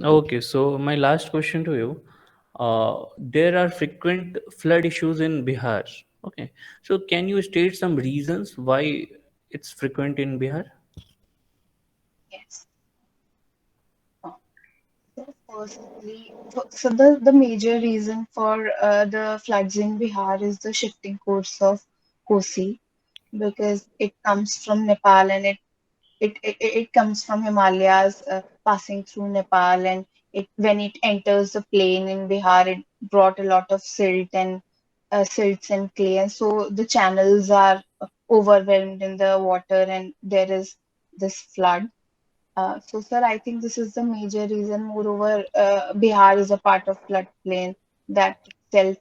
Okay, so my last question to you. There are frequent flood issues in Bihar. Okay, so can you state some reasons why it's frequent in Bihar? Yes. Uh, So firstly, the major reason for the floods in Bihar is the shifting course of Kosi, because it comes from Nepal, and it comes from Himalayas, passing through Nepal, and it when it enters the plain in Bihar, it brought a lot of silts and clay, and so the channels are overwhelmed in the water, and there is this flood. So, sir, I think this is the major reason. Moreover, Bihar is a part of floodplain that itself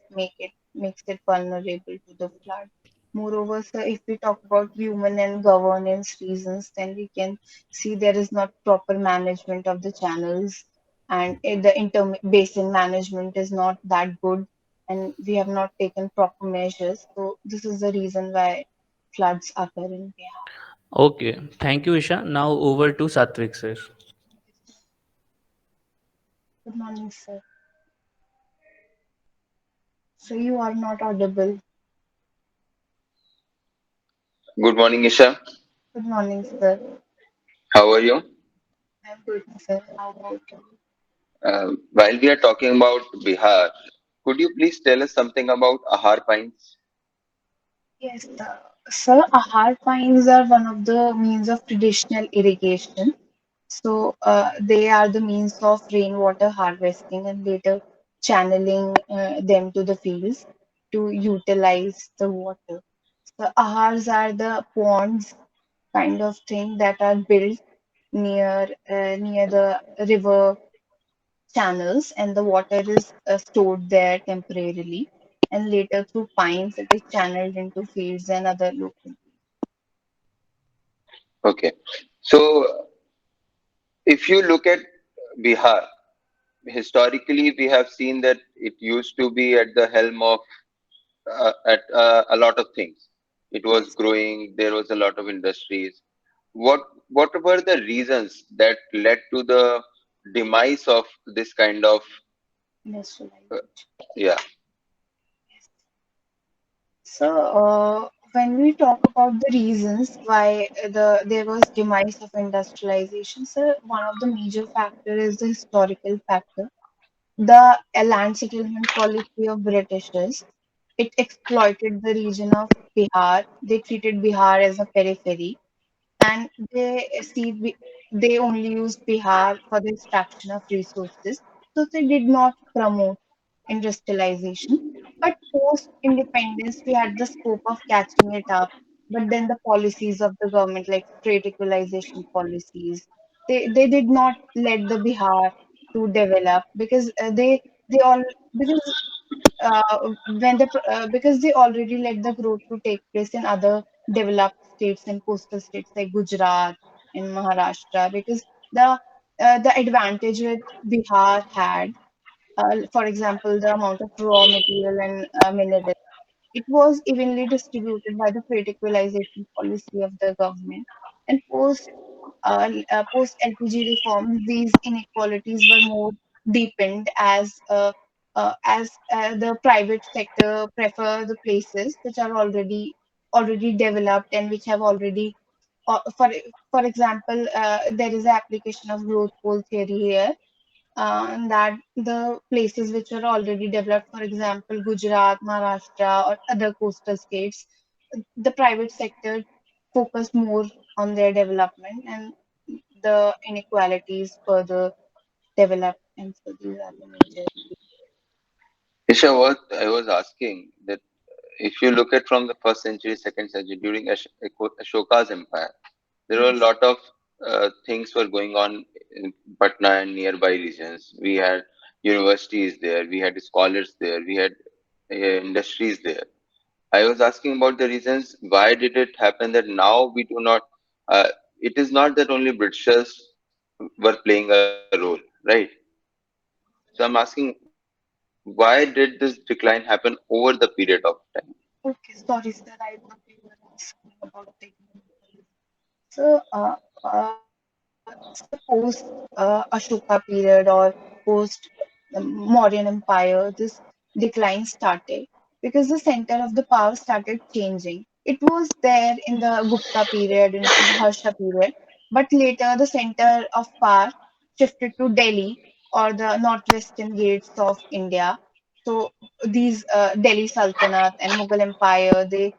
makes it vulnerable to the flood. Moreover, sir, if we talk about human and governance reasons, then we can see there is not proper management of the channels, and the inter basin management is not that good, and we have not taken proper measures. So, this is the reason why floods occur in Bihar. Okay, thank you, Isha. Now over to Satwik, sir. Good morning, sir. So you are not audible. Good morning, Isha. Good morning, sir. How are you? I'm good, sir. How about you? While we are talking about Bihar, could you please tell us something about Ahar Pines? Yes, sir. Ahar pines are one of the means of traditional irrigation. So they are the means of rainwater harvesting and later channeling them to the fields to utilize the water. So ahars are the ponds kind of thing that are built near the river channels, and the water is stored there temporarily, and later through pines it is channeled into fields and other local. Okay. So, if you look at Bihar, historically we have seen that it used to be at the helm of at a lot of things. It was Yes, growing. There was a lot of industries. What what were the reasons that led to the demise of this kind of uh, industrialization. yeah? Yes. So when we talk about the reasons why there was demise of industrialization, so one of the major factor is the historical factor. The land settlement policy of Britishers, it exploited the region of Bihar. They treated Bihar as a periphery, and they only used Bihar for the extraction of resources. So they did not promote industrialization. But post-independence, we had the scope of catching it up. But then the policies of the government, like trade equalization policies, they did not let the Bihar to develop, because they all because because they already let the growth to take place in other developed states and coastal states like Gujarat and Maharashtra, because the advantage that Bihar had, for example, the amount of raw material and minerals, it was evenly distributed by the trade equalization policy of the government. And post LPG reforms, these inequalities were more deepened as the private sector prefer the places which are already developed and which have already uh, for for example, there is an application of growth pole theory here, and that the places which are already developed, for example, Gujarat, Maharashtra, or other coastal states, the private sector focus more on their development, and the inequalities further develop. And so these are the major. Isha, what I was asking that if you look at from the first century, second century, during Ashoka's empire, there were a Yes, lot of things were going on in Patna and nearby regions. We had universities there, we had scholars there, we had industries there. I was asking about the reasons why did it happen that now we do not. Uh, it is not that only Britishers were playing a role, right? So I'm asking why did this decline happen over the period of time? okay, sorry, sir. I thought you were asking about technology. So, So post Ashoka period or post Mauryan Empire, this decline started because the center of the power started changing. It was there in the Gupta period, in Harsha period, but later the center of power shifted to Delhi or the northwestern gates of India. So these Delhi Sultanate and Mughal Empire, the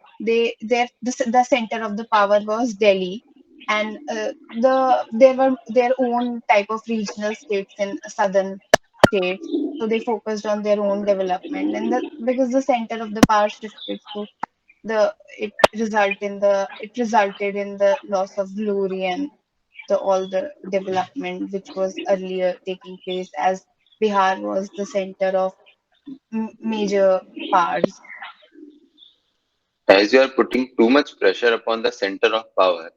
center of the power was Delhi, and there were their own type of regional states in southern states, so they focused on their own development, and because the center of the power shifted, so it resulted in the loss of glory and all the development which was earlier taking place, as Bihar was the center of major powers. As you are putting too much pressure upon the center of power,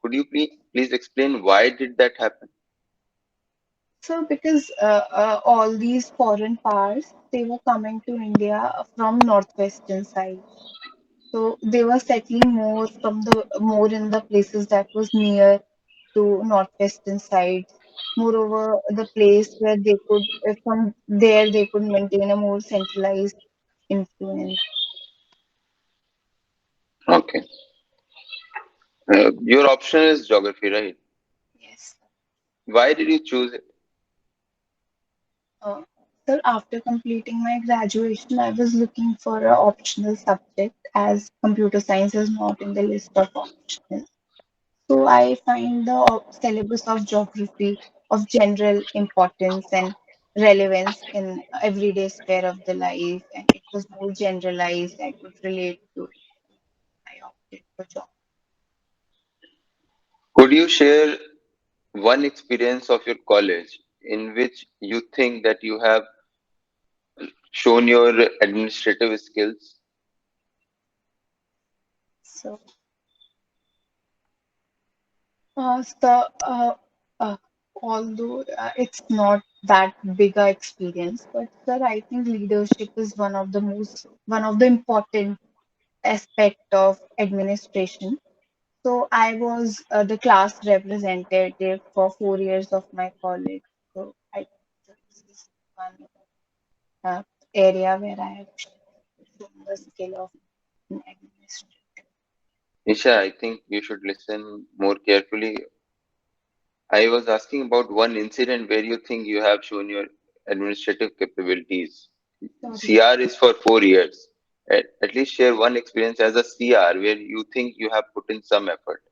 could you please explain why did that happen? So, because all these foreign powers, they were coming to India from northwestern side. So they were settling more in the places that was near to northwestern side. Moreover, the place where they could, from there, they could maintain a more centralized influence. Okay. Your option is geography, right? Yes. Why did you choose it? Uh, so after completing my graduation, I was looking for an optional subject as computer science is not in the list of options. So I find the syllabus of geography of general importance and relevance in everyday sphere of the life, and it was more generalized. I could relate to it. I opted for geography. Could you share one experience of your college in which you think that you have shown your administrative skills? So, so uh, although it's not that big a experience, but sir, I think leadership is one of the important aspect of administration. So I was the class representative for 4 years of my college. So I think this is one uh, area where I have shown the skill of administration. Isha, I think you should listen more carefully. I was asking about one incident where you think you have shown your administrative capabilities. Sorry. CR is for 4 years. At least share one experience as a CR where you think you have put in some effort.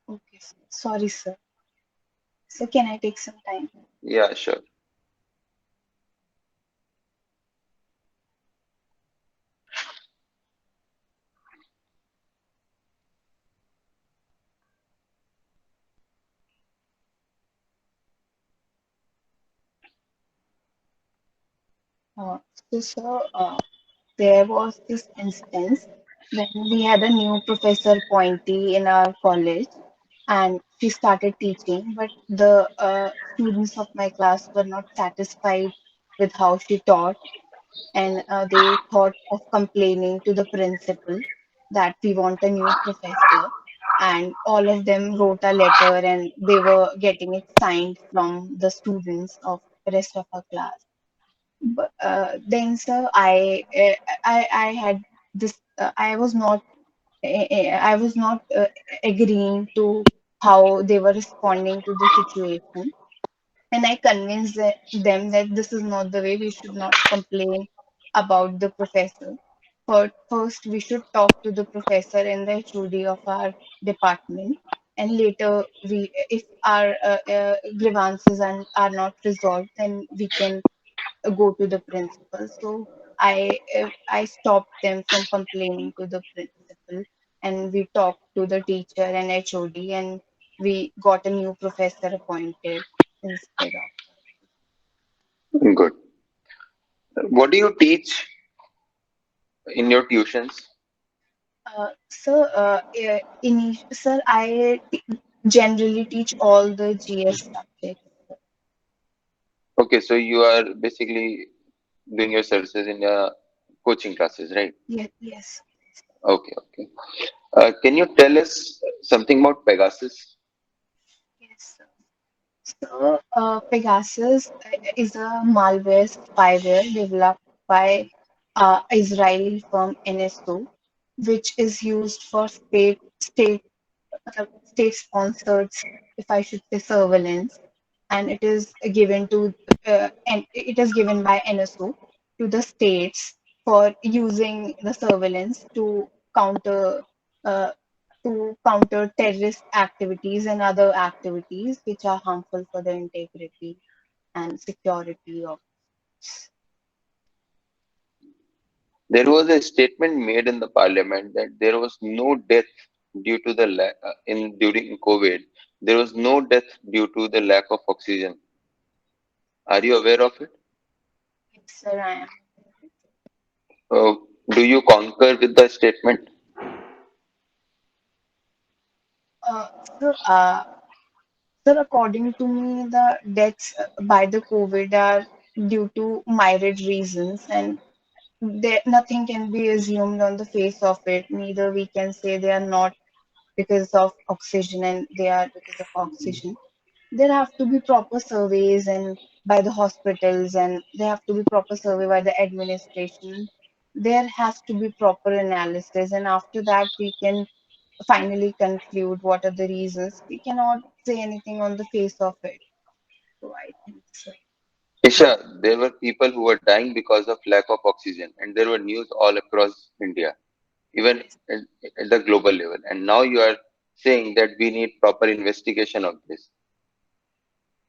Okay. Sorry, sir. So can I take some time? Yeah, sure. Uh, so, sir, there was this instance when we had a new professor appointee in our college, and she started teaching, but the students of my class were not satisfied with how she taught, and they thought of complaining to the principal that we want a new professor. And all of them wrote a letter, and they were getting it signed from the students of the rest of our class. But then, sir, I had this. I was not agreeing to how they were responding to the situation, and I convinced them that this is not the way. We should not complain about the professor. But first, we should talk to the professor and the HOD of our department, and later, if our grievances are not resolved, then we can go to the principal. So I stopped them from complaining to the principal, and we talked to the teacher and HOD, and we got a new professor appointed instead of. Good. What do you teach in your tuitions? Sir, generally teach all the GS subjects. Okay, so you are basically doing your services in coaching classes, right? Yes, yes, Okay, okay. Can you tell us something about Pegasus? yes. Pegasus is a malware spyware developed by Israeli firm NSO, which is used for state-sponsored, if I should say, surveillance, and it is given by NSO to the states for using the surveillance counter uh, to counter terrorist activities and other activities which are harmful for the integrity and security of. There was a statement made in the parliament that there was no death due to the in during COVID. There was no death due to the lack of oxygen. Are you aware of it? Yes, sir, I am. Uh, do you concur with the statement? Uh, so, uh, Sir, according to me, the deaths by the COVID are due to myriad reasons, and nothing can be assumed on the face of it. Neither we can say they are not because of oxygen and they are because of oxygen. There have to be proper surveys and by the hospitals, and there have to be proper survey by the administration. There has to be proper analysis, and after that we can finally conclude what are the reasons. We cannot say anything on the face of it. So I think so. Isha, there were people who were dying because of lack of oxygen, and there were news all across India, even Yes. at the global level. And now you are saying that we need proper investigation of this.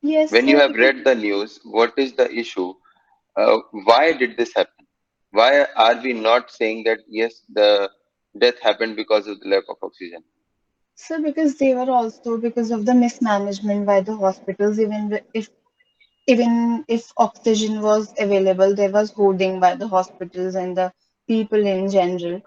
Yes, When you sir, have because read the news, what is the issue? Why did this happen? Why are we not saying that yes, the death happened because of the lack of oxygen? because they were also because of the mismanagement by the hospitals. Even if oxygen was available, there was hoarding by the hospitals and the people in general.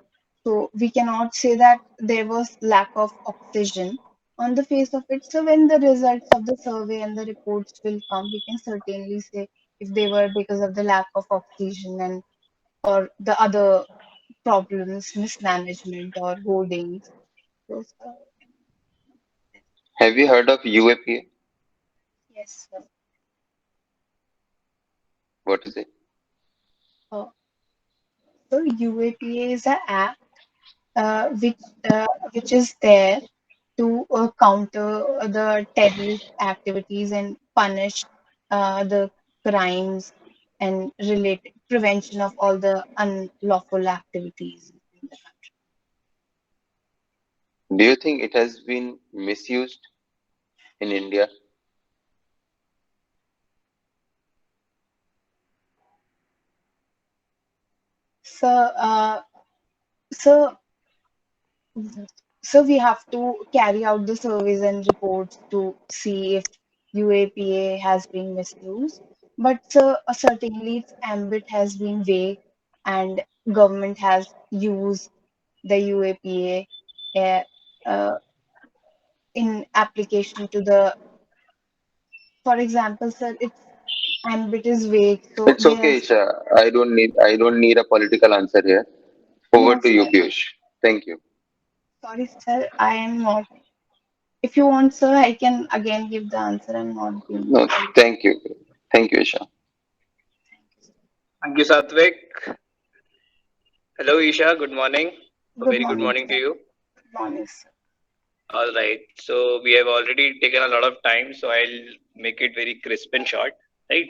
So we cannot say that there was lack of oxygen on the face of it. So when the results of the survey and the reports will come, we can certainly say if they were because of the lack of oxygen and or the other problems, mismanagement or hoardings. Those are, Have you heard of UAPA? yes. What is it? Uh, so UAPA is an app uh, which uh, which is there to counter the terrorist activities and punish the crimes and related prevention of all the unlawful activities in the country. Do you think it has been misused in India? So, so So we have to carry out the surveys and reports to see if UAPA has been misused. But certainly its ambit has been vague and government has used the UAPA uh, in application to the, for example, sir, its ambit is vague. So It's there are, okay, Isha. I don't need a political answer here. Over no, to you, sir, Piyush. Thank you. sorry, sir, I am not. If you want, sir, I can again give the answer. I'm not being No, political. thank you. Thank you, Isha. Thank you, Satwik. Hello, Isha. Good morning. A Good very good morning, morning to sir. you. Good morning, sir. All right. So we have already taken a lot of time, so I'll make it very crisp and short. Right.